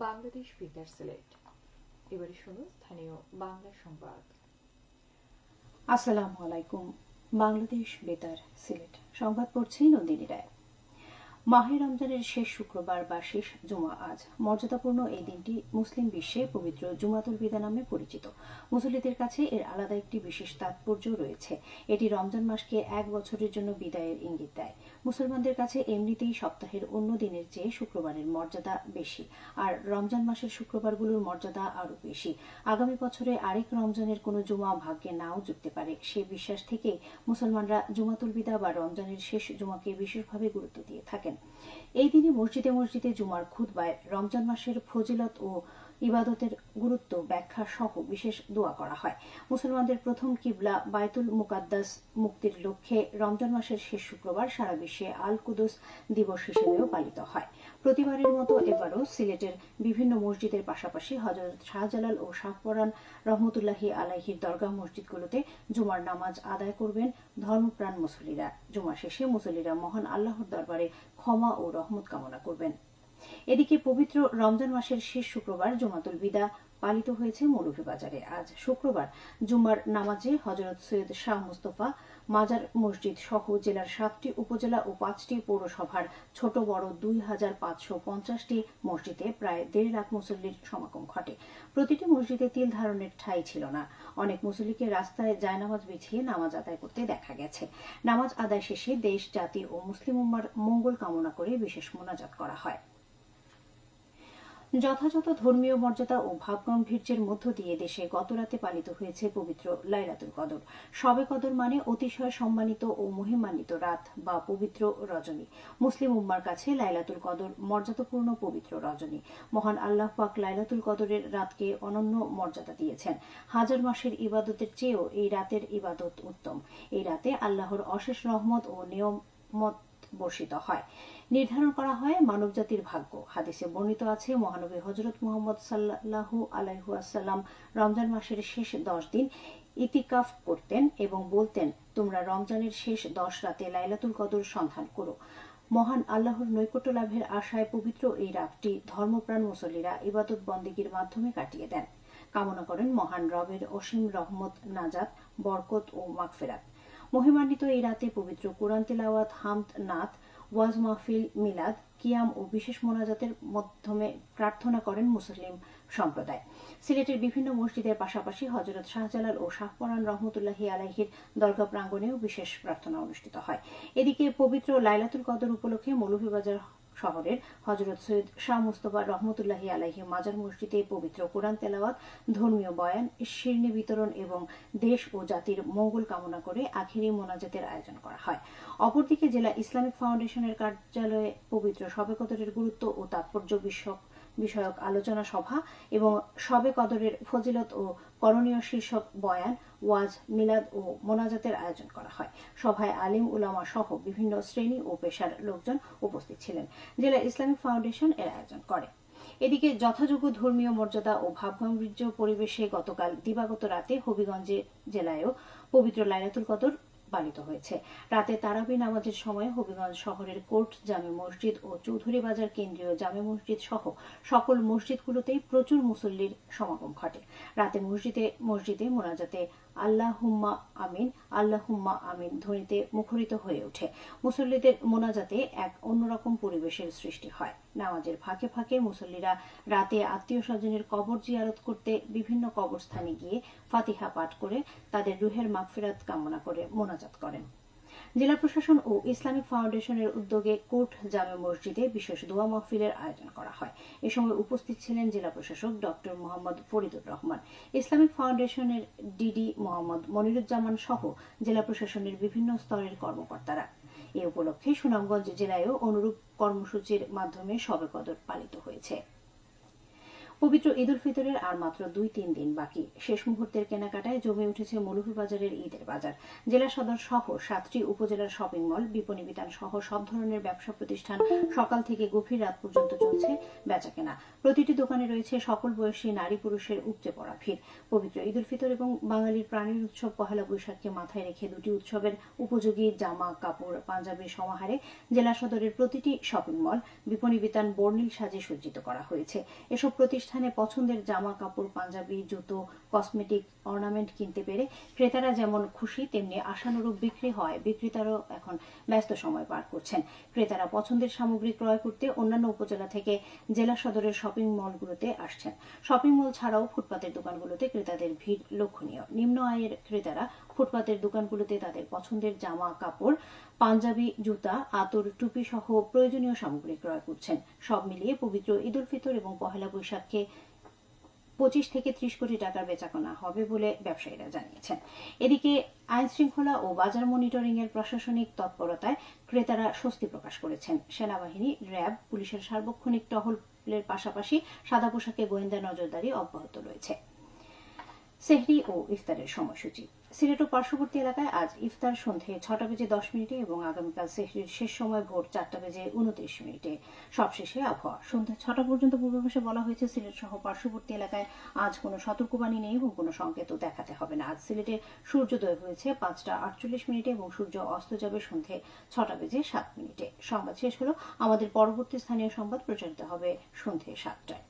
বাংলাদেশ বেতার সিলেট। এবারে শুনুন স্থানীয় বাংলা সংবাদ। আসসালামু আলাইকুম। বাংলাদেশ বেতার সিলেট সংবাদ পড়ছি নন্দিনী রায়। মাহে রমজানের শেষ শুক্রবার বা শেষ জুমা আজ। মর্যাদাপূর্ণ এই দিনটি মুসলিম বিশ্বে পবিত্র জুমাতুল বিদা নামে পরিচিত। মুসল্লিদের কাছে এর আলাদা একটি বিশেষ তাৎপর্য রয়েছে। এটি রমজান মাসকে এক বছরের জন্য বিদায়ের ইঙ্গিত দেয়। মুসলমানদের কাছে এমনিতেই সপ্তাহের অন্য দিনের চেয়ে শুক্রবারের মর্যাদা বেশি, আর রমজান মাসের শুক্রবারগুলোর মর্যাদা আরও বেশি। আগামী বছরে আরেক রমজানের কোনো জুমা ভাগ্যে নাও জুটতে পারে, সে বিশ্বাস থেকেই মুসলমানরা জুমাতুল বিদা বা রমজানের শেষ জুমাকে বিশেষভাবে গুরুত্ব দিয়ে থাকেন। এই দিনে মসজিদে মসজিদে জুমার খুতবায় রমজান মাসের ফজিলত ও ইবাদতের গুরুত্ব ব্যাখ্যা সহ বিশেষ দোয়া করা হয়। মুসলমানদের প্রথম কিবলা বায়তুল মুকাদ্দাস মুক্তির লক্ষ্যে রমজান মাসের শেষ শুক্রবার সারা বিশ্বে আল কুদুস দিবস হিসেবেও পালিত হয়। প্রতিবারের মতো এবারও সিলেটের বিভিন্ন মসজিদের পাশাপাশি হযরত শাহজালাল ও শাহপরান রহমতুল্লাহি আলাইহির দরগাহ মসজিদগুলোতে জুমার নামাজ আদায় করবেন ধর্মপ্রাণ মুসল্লিরা। জুমা শেষে মুসল্লিরা মহান আল্লাহর দরবারে ক্ষমা ও রহমত কামনা করবেন। এদিকে পবিত্র রমজান মাসের শেষ শুক্রবার জুমাতুল বিদা পালিত হয়েছে মৌলভীবাজারে। আজ শুক্রবার জুমার নামাজে হযরত সৈয়দ শাহ মুস্তফা মাজার মসজিদ সহ জেলার 7টি উপজেলা ও 5টি পৌরসভার ছোট বড় 2550টি মসজিদে প্রায় 1.5 লাখ মুসল্লির সমাগম ঘটে। প্রতিটি মসজিদে তিল ধারণের ঠাঁই ছিল না। অনেক মুসল্লিকে রাস্তায় জায়নামাজ বিছিয়ে নামাজ আদায় করতে দেখা গেছে। নামাজ আদায় শেষে দেশ, জাতি ও মুসলিম উম্মার মঙ্গল কামনা করে বিশেষ মোনাজাত করা হয়। যথাযথ ধর্মীয় মর্যাদা ও ভাবগাম্ভীর্যের মধ্য দিয়ে দেশে গতরাতে পালিত হয়েছে পবিত্র লাইলাতুল কদর। শবে কদর মানে অতিশয় সম্মানিত ও মহিমান্বিত রাত বা পবিত্র রজনী। মুসলিম উম্মার কাছে লাইলাতুল কদর মর্যাদাপূর্ণ পবিত্র রজনী। মহান আল্লাহ পাক লাইলাতুল কদরের রাতকে অনন্য মর্যাদা দিয়েছেন। হাজার মাসের ইবাদতের চেয়েও এই রাতের ইবাদত উত্তম। এই রাতে আল্লাহর অশেষ রহমত ও নিয়ামত বর্ষিত হয়। নির্ধারণ করা হয় মানবজাতির ভাগ্য। হাদিসে বর্ণিত আছে, মহানবী হযরত মুহাম্মদ সাল্লাল্লাহু আলাইহি ওয়াসাল্লাম রমজান মাসের শেষ 10 দিন ইতিকাফ করতেন এবং বলতেন, তোমরা রমজানের শেষ 10 রাতে লাইলাতুল কদর সন্ধান করো। মহান আল্লাহর নৈকট্য লাভের আশায় পবিত্র এই রাতটি ধর্মপ্রাণ মুসল্লিরা ইবাদত বন্দেগীর মাধ্যমে কাটিয়ে দেন। কামনা করেন মহান রবের অসীম রহমত, নাজাত, বরকত ও মাগফিরাত। মহিমান্বিত এই রাতে পবিত্র কোরআন তিলাওয়াত, হামদ, নাত, ওয়াজ মাহফিল, মিলাদ, কিয়াম ও বিশেষ মোনাজাতের মাধ্যমে প্রার্থনা করেন মুসলিম সম্প্রদায়। সিলেটের বিভিন্ন মসজিদের পাশাপাশি হযরত শাহজালাল ও শাহপরান রহমতুল্লাহি আলাইহির দরগা প্রাঙ্গণেও বিশেষ প্রার্থনা অনুষ্ঠিত হয়। এদিকে পবিত্র লাইলাতুল কদর উপলক্ষে মৌলভীবাজার শহরের হযরত সৈয়দ শাহ মুস্তফা রহমতুল্লাহি আলাইহি মাজার মসজিদে পবিত্র কোরআন তেলাওয়াত, ধর্মীয় বয়ান, শিরনি বিতরণ এবং দেশ ও জাতির মঙ্গল কামনা করে আখিরি মোনাজাতের আয়োজন করা হয়। অপরদিকে জেলা ইসলামিক ফাউন্ডেশনের কার্যালয়ে পবিত্র শবে কদরের গুরুত্ব ও তাৎপর্য বিষয়ক আলোচনা সভা এবং শবে কদরের ফজিলত ও করণীয় শীর্ষক বয়ান, ওয়াজ, মিলাদ ও মোনাজাতের আয়োজন করা হয়। সভায় আলিম উলামা সহ বিভিন্ন শ্রেণী ও পেশার লোকজন উপস্থিত ছিলেন। জেলা ইসলামিক ফাউন্ডেশন এর আয়োজন করে। এদিকে যথাযোগ্য ধর্মীয় মর্যাদা ও ভাবগাম্ভীর্য পরিবেশে গতকাল দিবাগত রাতে হবিগঞ্জ জেলায়ও পবিত্র লাইলাতুল কদর পালিত হয়েছে। রাতে তারাবি নামাজের সময় হবিগঞ্জ শহরের কোর্ট জামে মসজিদ ও চৌধুরী বাজার কেন্দ্রীয় জামে মসজিদ সহ সকল মসজিদগুলোতেই প্রচুর মুসল্লির সমাগম ঘটে। রাতে মসজিদে মসজিদে মোনাজাতে আল্লাহুম্মা আমিন, আল্লাহুম্মা আমিন ধ্বনিতে মুখরিত হয়ে ওঠে। মুসল্লিদের মোনাজাতে এক অন্যরকম পরিবেশের সৃষ্টি হয়। নামাজের ফাঁকে ফাঁকে মুসল্লিরা রাতে আত্মীয় স্বজনের কবর জিয়ারত করতে বিভিন্ন কবরস্থানে গিয়ে ফাতিহা পাঠ করে তাদের রুহের মাগফিরাত কামনা করে মোনাজাত করেন। জেলা প্রশাসন ও ইসলামিক ফাউন্ডেশনের উদ্যোগে কোর্ট জামে মসজিদে বিশেষ দোয়া মাহফিলের আয়োজন করা হয়। এ সময় উপস্থিত ছিলেন জেলা প্রশাসক ডক্টর মোহাম্মদ ফরিদুর রহমান, ইসলামিক ফাউন্ডেশনের ডিডি মোহাম্মদ মনিরুজ্জামান সহ জেলা প্রশাসনের বিভিন্ন স্তরের কর্মকর্তারা। এ উপলক্ষে সুনামগঞ্জ জেলায়ও অনুরূপ কর্মসূচির মাধ্যমে শবে কদর পালিত হয়েছে। পবিত্র ঈদ উল ফিতরের আর মাত্র 2-3 দিন বাকি। শেষ মুহূর্তের কেনাকাটায় জমে উঠেছে মৌলভীবাজারের ঈদের বাজার। জেলা সদর সহ 7টি উপজেলার শপিং মল, বিপণী বিতান সহ সব ধরনের ব্যবসা প্রতিষ্ঠান সকাল থেকে গভীর রাত পর্যন্ত চলছে বেচাকেনা। প্রতিটি দোকানে রয়েছে সকল বয়সী নারী পুরুষের উপচে পড়া ভিড়। পবিত্র ঈদ উল ফিতর এবং বাঙালির প্রাণের উৎসব পহেলা বৈশাখকে মাথায় রেখে দুটি উৎসবের উপযোগী জামা কাপড় পাঞ্জাবির সমাহারে জেলা সদরের প্রতিটি শপিং মল, বিপণী বিতান বর্ণিল সাজে সজ্জিত করা হয়েছে। এসব প্রতিষ্ঠানে পছন্দের জামা কাপড়, পাঞ্জাবি, জুতো, কসমেটিক, অর্নামেন্ট কিনতে পেরে ক্রেতারা যেমন খুশি, তেমনি আশানুরূপ বিক্রি হয় বিক্রেতারাও এখন ব্যস্ত সময় পার করছেন। ক্রেতারা পছন্দের সামগ্রী ক্রয় করতে অন্যান্য উপজেলা থেকে জেলা সদরের শপিং মলগুলোতে আসছেন। শপিং মল ছাড়াও ফুটপাতের দোকানগুলোতে ক্রেতাদের ভিড় লক্ষণীয়। নিম্ন আয়ের ক্রেতারা ফুটপাতের দোকানগুলোতে তাদের পছন্দের জামা কাপড়, পাঞ্জাবি, জুতা, আতর, টুপি সহ প্রয়োজনীয় সামগ্রী ক্রয় করছেন। সব মিলিয়ে পবিত্র ঈদ উল ফিতর এবং পহেলা বৈশাখকে 25 থেকে 30 কোটি টাকার বেচাকেনা হবে বলে ব্যবসায়ীরা জানিয়েছেন। এদিকে আইন শৃঙ্খলা ও বাজার মনিটরিং এর প্রশাসনিক তৎপরতায় ক্রেতারা স্বস্তি প্রকাশ করেছেন। সেনাবাহিনী, র্যাব, পুলিশের সার্বক্ষণিক টহলের পাশাপাশি সাদা পোশাকে গোয়েন্দা নজরদারি অব্যাহত রয়েছে। সেহরি ও ইফতারের সময়সূচি। সিলেট ও পার্শ্ববর্তী এলাকায় আজ ইফতার সন্ধে 6:10 এবং আগামীকাল সেহরির শেষ সময় ভোর 4:29। সবশেষে আবহাওয়া। সন্ধ্যা 6টা পর্যন্ত পূর্বাভাসে বলা হয়েছে সিলেট সহ পার্শ্ববর্তী এলাকায় আজ কোনো সতর্কবাণী নেই এবং কোনো সংকেতও দেখাতে হবে না। আজ সিলেটে সূর্যোদয় হয়েছে 5:48 এবং সূর্য অস্ত যাবে সন্ধে 6:07। সংবাদ শেষ হলো। আমাদের পরবর্তী স্থানীয় সংবাদ প্রচারিত হবে সন্ধে 7টায়।